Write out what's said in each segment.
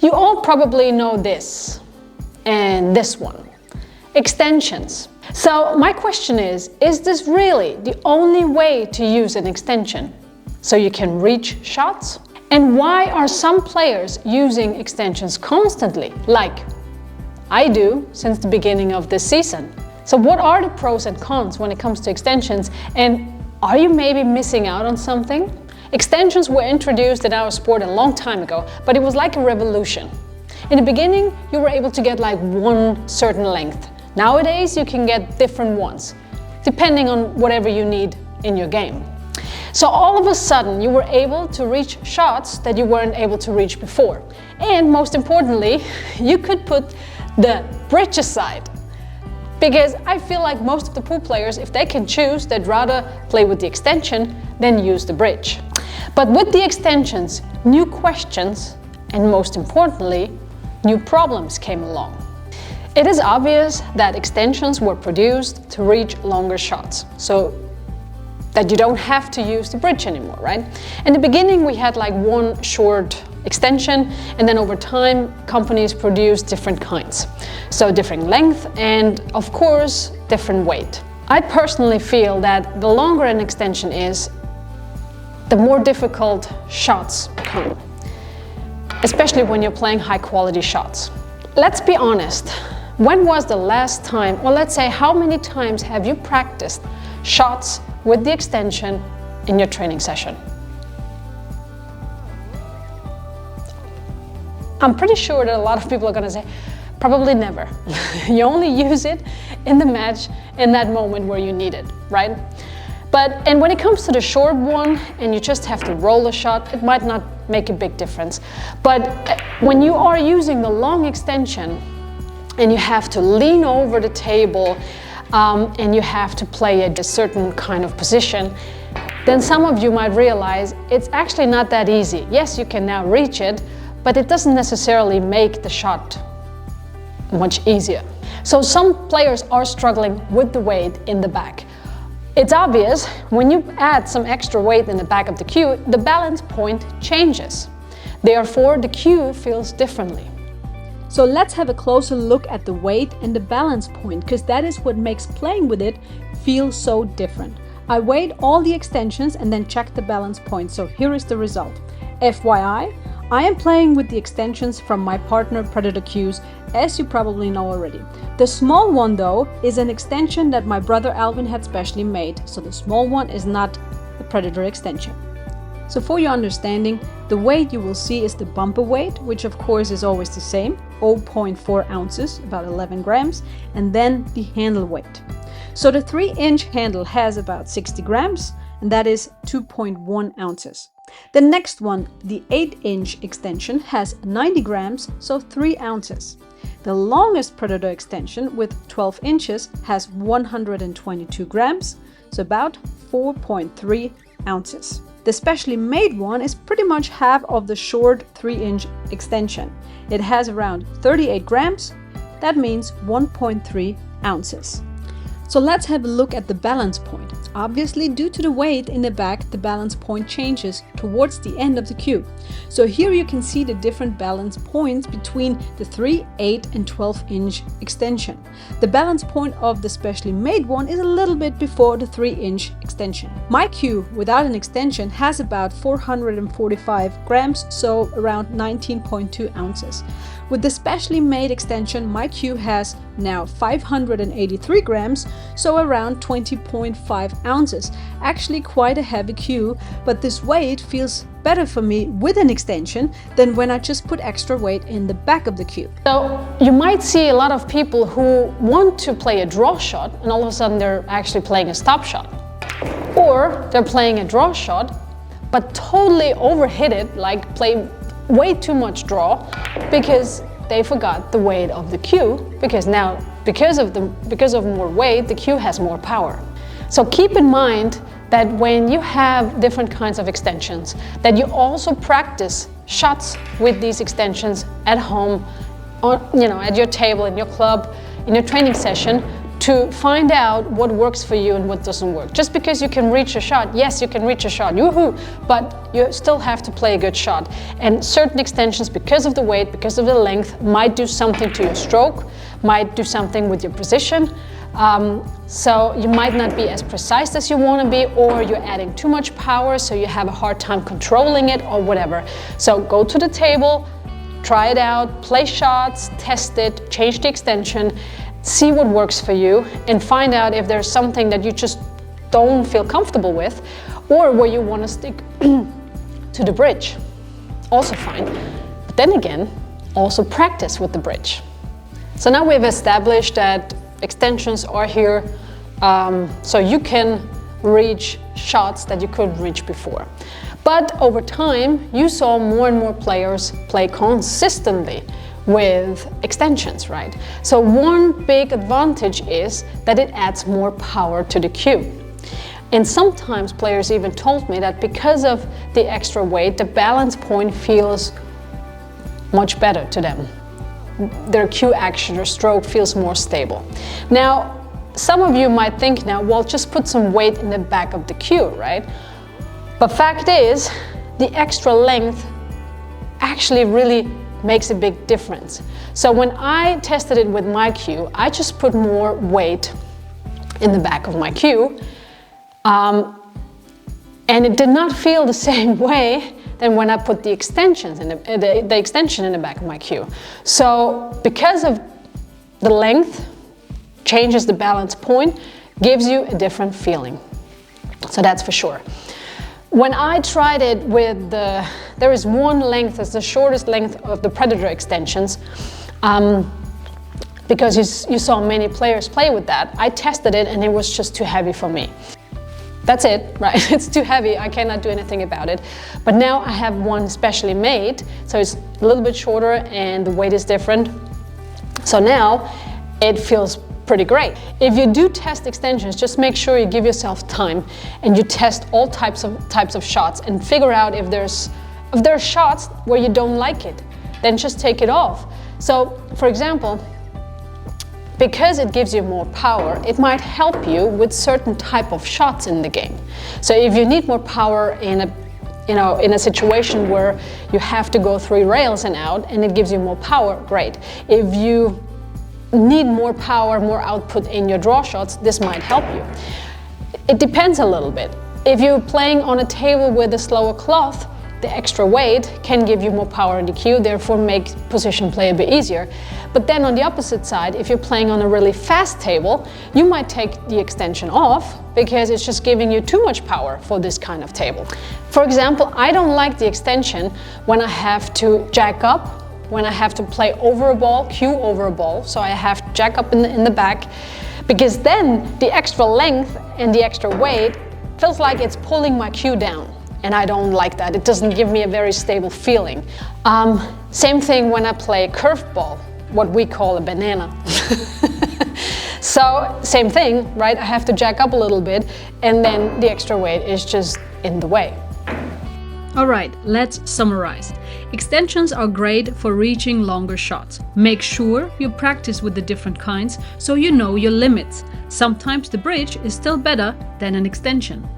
You all probably know this and this one, extensions. So my question is this really the only way to use an extension so you can reach shots? And why are some players using extensions constantly, like I do since the beginning of this season? So what are the pros and cons when it comes to extensions, and are you maybe missing out on something? Extensions were introduced in our sport a long time ago, but it was like a revolution. In the beginning, you were able to get like one certain length. Nowadays, you can get different ones, depending on whatever you need in your game. So all of a sudden, you were able to reach shots that you weren't able to reach before. And most importantly, you could put the bridge aside. Because I feel like most of the pool players, if they can choose, they'd rather play with the extension than use the bridge. But with the extensions, new questions and most importantly, new problems came along. It is obvious that extensions were produced to reach longer shots, so that you don't have to use the bridge anymore, right? In the beginning, we had like one short extension, and then over time, companies produced different kinds. So different length and of course, different weight. I personally feel that the longer an extension is, the more difficult shots become, especially when you're playing high quality shots. Let's be honest, when was the last time, or let's say how many times have you practiced shots with the extension in your training session? I'm pretty sure that a lot of people are gonna say, probably never. You only use it in the match in that moment where you need it, right? And when it comes to the short one and you just have to roll the shot, it might not make a big difference. But when you are using the long extension and you have to lean over the table and you have to play a certain kind of position, then some of you might realize it's actually not that easy. Yes, you can now reach it, but it doesn't necessarily make the shot much easier. So some players are struggling with the weight in the back. It's obvious when you add some extra weight in the back of the cue, the balance point changes. Therefore, the cue feels differently. So let's have a closer look at the weight and the balance point, because that is what makes playing with it feel so different. I weighed all the extensions and then checked the balance point, so here is the result. FYI, I am playing with the extensions from my partner Predator Cues, as you probably know already. The small one though is an extension that my brother Alvin had specially made, so the small one is not the Predator extension. So for your understanding, the weight you will see is the bumper weight, which of course is always the same, 0.4 ounces, about 11 grams, and then the handle weight. So the 3-inch handle has about 60 grams, and that is 2.1 ounces. The next one, the 8-inch extension, has 90 grams, so 3 ounces. The longest Predator extension with 12 inches has 122 grams, so about 4.3 ounces. The specially made one is pretty much half of the short 3-inch extension. It has around 38 grams, that means 1.3 ounces. So let's have a look at the balance point. Obviously, due to the weight in the back, the balance point changes towards the end of the cue. So here you can see the different balance points between the 3, 8 and 12-inch extension. The balance point of the specially made one is a little bit before the 3-inch extension. My cue without an extension has about 445 grams, so around 19.2 ounces. With the specially made extension, my cue has now 583 grams, so around 20.5 ounces. Actually quite a heavy cue, but this weight feels better for me with an extension than when I just put extra weight in the back of the cue. So you might see a lot of people who want to play a draw shot and all of a sudden they're actually playing a stop shot. Or they're playing a draw shot, but totally overhit it, like play way too much draw because they forgot the weight of the cue, because now because of more weight, the cue has more power. So keep in mind that when you have different kinds of extensions, that you also practice shots with these extensions at home, or, at your table, in your club, in your training session, to find out what works for you and what doesn't work. Just because you can reach a shot, yes, you can reach a shot, yoo-hoo, but you still have to play a good shot. And certain extensions, because of the weight, because of the length, might do something to your stroke, might do something with your precision. So you might not be as precise as you want to be, or you're adding too much power, so you have a hard time controlling it, or whatever. So go to the table, try it out, play shots, test it, change the extension, see what works for you, and find out if there's something that you just don't feel comfortable with, or where you want to stick to the bridge. Also fine. But then again, also practice with the bridge. So now we've established that extensions are here, so you can reach shots that you couldn't reach before. But over time, you saw more and more players play consistently with extensions, right? So one big advantage is that it adds more power to the cue. And sometimes players even told me that because of the extra weight, the balance point feels much better to them. Their cue action or stroke feels more stable. Now, some of you might think now, well, just put some weight in the back of the cue, right? But fact is, the extra length actually really makes a big difference. So when I tested it with my cue, I just put more weight in the back of my cue, and it did not feel the same way than when I put the extensions in the extension in the back of my cue. So because of the length, changes the balance point, gives you a different feeling. So that's for sure. When I tried it with there is one length, that's the shortest length of the Predator extensions, because you saw many players play with that. I tested it and it was just too heavy for me. That's it, right? It's too heavy, I cannot do anything about it. But now I have one specially made, so it's a little bit shorter and the weight is different. So now it feels pretty great. If you do test extensions, just make sure you give yourself time and you test all types of shots and figure out if there's shots where you don't like it, then just take it off. So, for example, because it gives you more power, it might help you with certain type of shots in the game. So if you need more power in a situation where you have to go 3 rails and out, and it gives you more power, great. If you need more power, more output in your draw shots, this might help you. It depends a little bit. If you're playing on a table with a slower cloth, the extra weight can give you more power in the cue, therefore make position play a bit easier. But then on the opposite side, if you're playing on a really fast table, you might take the extension off because it's just giving you too much power for this kind of table. For example, I don't like the extension when I have to jack up, when I have to play over a ball, cue over a ball, so I have to jack up in the back, because then the extra length and the extra weight feels like it's pulling my cue down. And I don't like that. It doesn't give me a very stable feeling. Same thing when I play curveball, what we call a banana. So same thing, right? I have to jack up a little bit and then the extra weight is just in the way. Alright, let's summarize. Extensions are great for reaching longer shots. Make sure you practice with the different kinds so you know your limits. Sometimes the bridge is still better than an extension.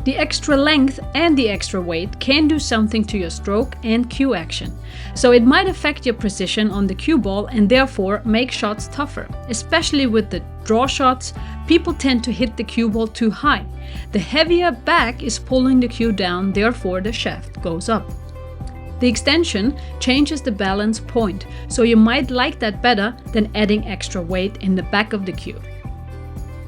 The extra length and the extra weight can do something to your stroke and cue action. So it might affect your precision on the cue ball and therefore make shots tougher. Especially with the draw shots, people tend to hit the cue ball too high. The heavier back is pulling the cue down, therefore the shaft goes up. The extension changes the balance point, so you might like that better than adding extra weight in the back of the cue.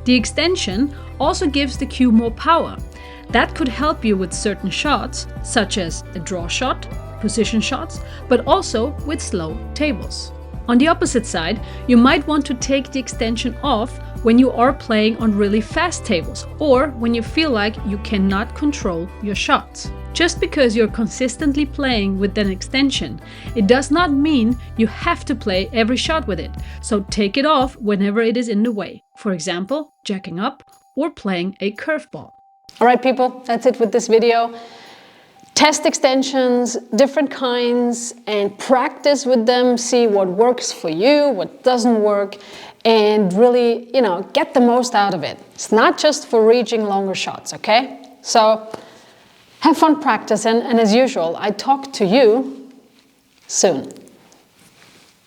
The extension also gives the cue more power. That could help you with certain shots, such as a draw shot, position shots, but also with slow tables. On the opposite side, you might want to take the extension off when you are playing on really fast tables or when you feel like you cannot control your shots. Just because you're consistently playing with an extension, it does not mean you have to play every shot with it, so take it off whenever it is in the way. For example, jacking up or playing a curveball. All right, people, that's it with this video. Test extensions, different kinds, and practice with them. See what works for you, what doesn't work. and really, get the most out of it. It's not just for reaching longer shots, okay? So have fun practicing, and as usual, I talk to you soon.